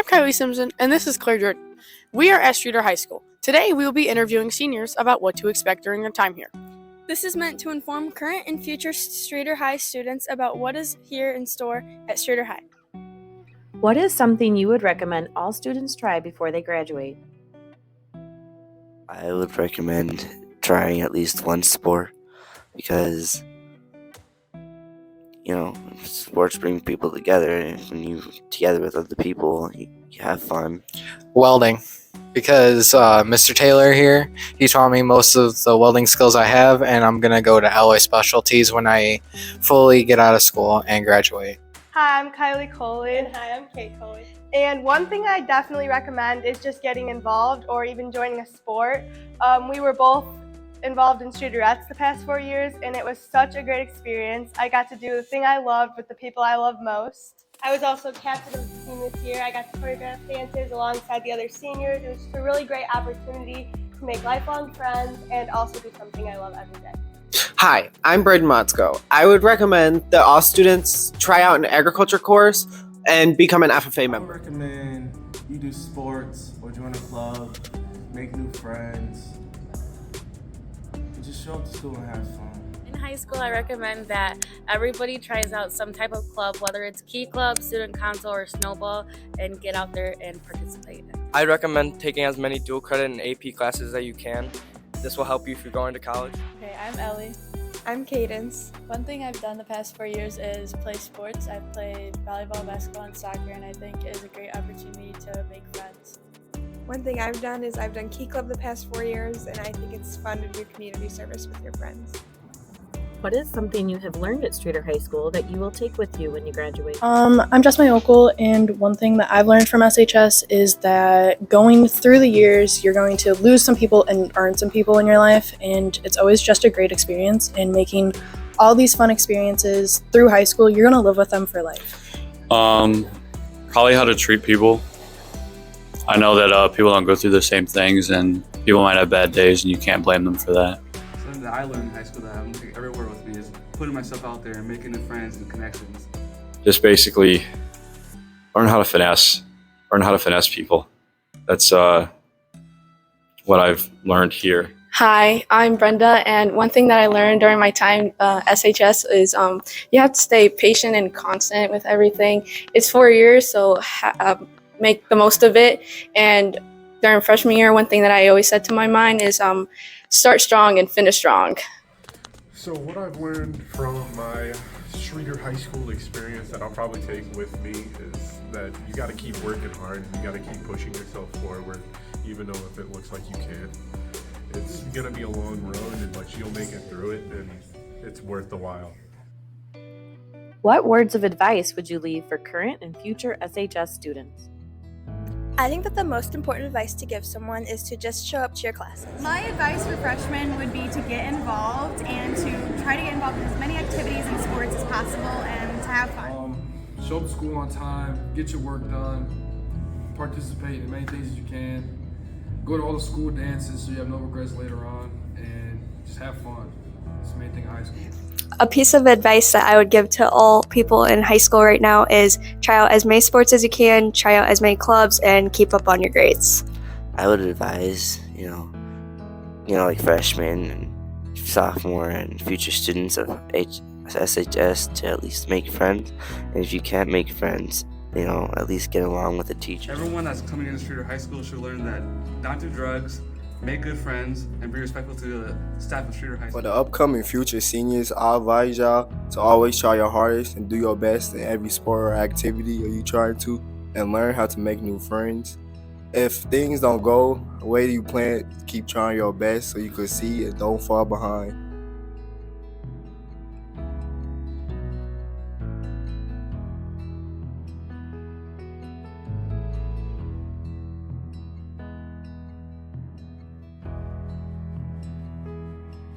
Kylie Simpson, and this is Claire Jordan. We are at Streeter High School. Today, we will be interviewing seniors about what to expect during their time here. This is meant to inform current and future Streeter High students about what is here in store at Streeter High. What is something you would recommend all students try before they graduate? I would recommend trying at least one sport because, sports bring people together, and when you're together with other people, you have fun. Welding, because Mr. Taylor here, he taught me most of the welding skills I have, and I'm going to go to alloy specialties when I fully get out of school and graduate. Hi, I'm Kylie Coley. And hi, I'm Kate Coley. And one thing I definitely recommend is just getting involved or even joining a sport. We were both involved in Streeterettes the past 4 years, and it was such a great experience. I got to do the thing I loved with the people I love most. I was also captain of the team this year. I got to choreograph dances alongside the other seniors. It was just a really great opportunity to make lifelong friends and also do something I love every day. Hi, I'm Braden Motzko. I would recommend that all students try out an agriculture course and become an FFA member. I would recommend you do sports or join a club, make new friends, and just show up to school and have fun. In high school, I recommend that everybody tries out some type of club, whether it's Key Club, Student Council, or Snowball, and get out there and participate. I recommend taking as many dual credit and AP classes that you can. This will help you if you're going to college. Okay, I'm Ellie. I'm Cadence. One thing I've done the past 4 years is play sports. I've played volleyball, basketball, and soccer, and I think it is a great opportunity to make friends. One thing I've done is I've done Key Club the past 4 years, and I think it's fun to do community service with your friends. What is something you have learned at Streeter High School that you will take with you when you graduate? I'm Jess May SEL, and one thing that I've learned from SHS is that going through the years, you're going to lose some people and earn some people in your life, and it's always just a great experience. And making all these fun experiences through high school, you're going to live with them for life. Probably how to treat people. I know that people don't go through the same things, and people might have bad days, and you can't blame them for that. Something that I learned in high school that I'm taking everywhere with me is putting myself out there and making new friends and connections. Just basically learn how to finesse people. That's what I've learned here. Hi, I'm Brenda, and one thing that I learned during my time SHS is you have to stay patient and constant with everything. It's 4 years, so make the most of it. And during freshman year, one thing that I always said to my mind is start strong and finish strong. So what I've learned from my Streeter High School experience that I'll probably take with me is that you got to keep working hard. You got to keep pushing yourself forward, even though if it looks like you can't. It's going to be a long road, but you'll make it through it, and it's worth the while. What words of advice would you leave for current and future SHS students? I think that the most important advice to give someone is to just show up to your classes. My advice for freshmen would be to get involved and to try to get involved in as many activities and sports as possible and to have fun. Show up to school on time, get your work done, participate in as many things as you can, go to all the school dances so you have no regrets later on, and just have fun. It's the main thing in high school. A piece of advice that I would give to all people in high school right now is try out as many sports as you can, try out as many clubs, and keep up on your grades. I would advise, like freshmen and sophomore and future students of SHS to at least make friends. And if you can't make friends, at least get along with the teachers. Everyone that's coming into Streeter High School should learn that not do drugs, make good friends, and be respectful to the staff of Streeter High School. For the upcoming future seniors, I advise y'all to always try your hardest and do your best in every sport or activity you try to, and learn how to make new friends. If things don't go the way you planned, keep trying your best so you can see and don't fall behind.